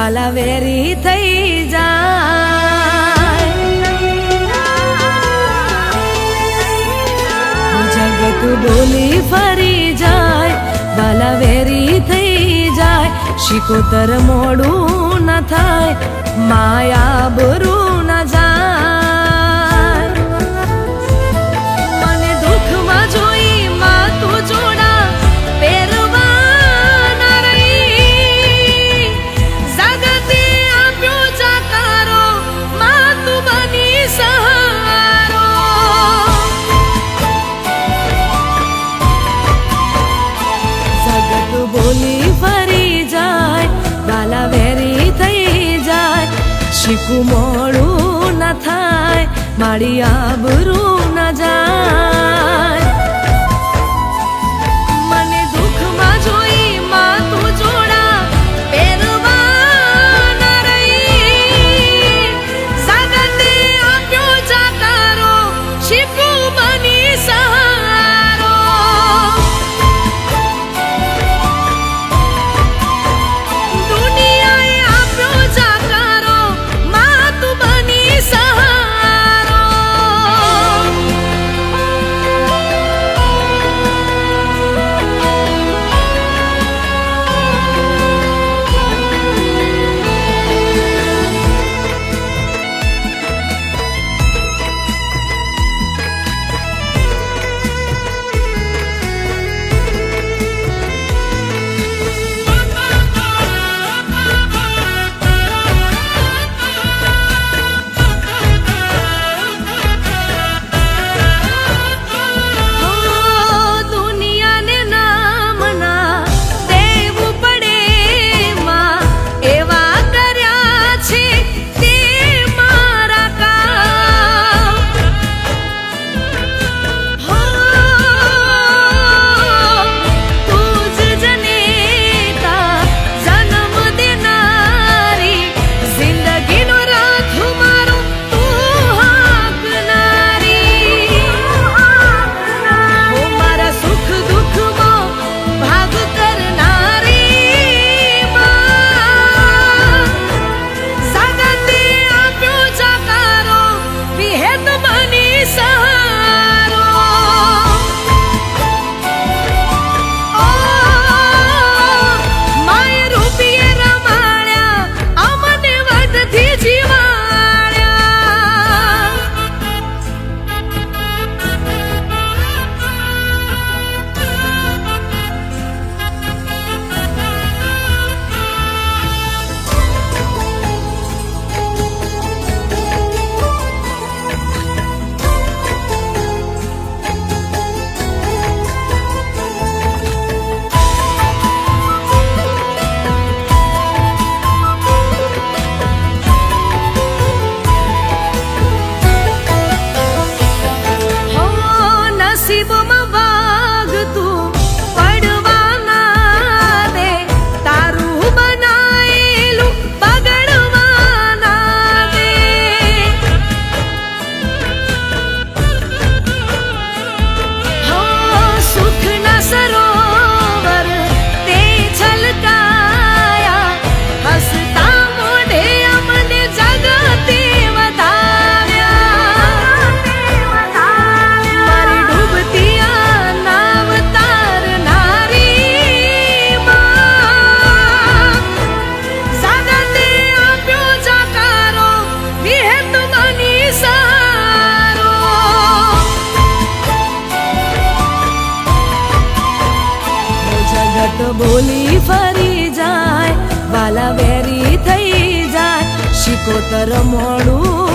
વાલા વેરી થઈ જાય। જગત બોલી ફરી જાય, વાલા વેરી થઈ જાય। શિકોતર મોડું ન થાય, માયા બરું ન જાય। મને દુઃખમાં જોઈ માં તું જોડા પહેરવા ન રહી। જગતે આપ્યો જાકારો, માં તું બની સહારો। જગત બોલી ફરી જાય, વાલા વેરી થઈ જાય। શીખું મોડું ન થાય, મારી આબરૂ ન જાય। મને દુઃખમાં જોઈ માં તું જોડા પહેરવા ન રહી। જગતે આપ્યો જાકારો, શીખું બની સહારો। દુનિયાએ આપ્યો જાકારો, માં તું બની સહારો। દુનિયાને નામના દેવું પડે માં, એવા કર્યા છે તે મારા કામ। તું જ જનેતા, જન્મ દેનારી, જિંદગીનો રથ મારો તું હાંકનારી। મારા સુખ દુઃખમાં ભાગ કરનારી માં। જગતે આપ્યો જાકારો, વિહેત બની સહારો। માએ રૂપિયે રમાડ્યા, અમને વધથી જીવાડ્યા। નસીબમાં વાગ તું પડવા ના દે, તારું બનાયેલું બગડવા ના દે। સુખના સરોવર તે છલકાયા, હસતા મોઢે અમને જગતે વધાવ્યા। મારી ડૂબતી આ નાવ તારનારી માં। જગતે આપ્યો જાકારો, વિહેત બની સહારો। જગત બોલી ફરી જાય, વાલા વેરી થઈ જાય। શિકોતર મોડું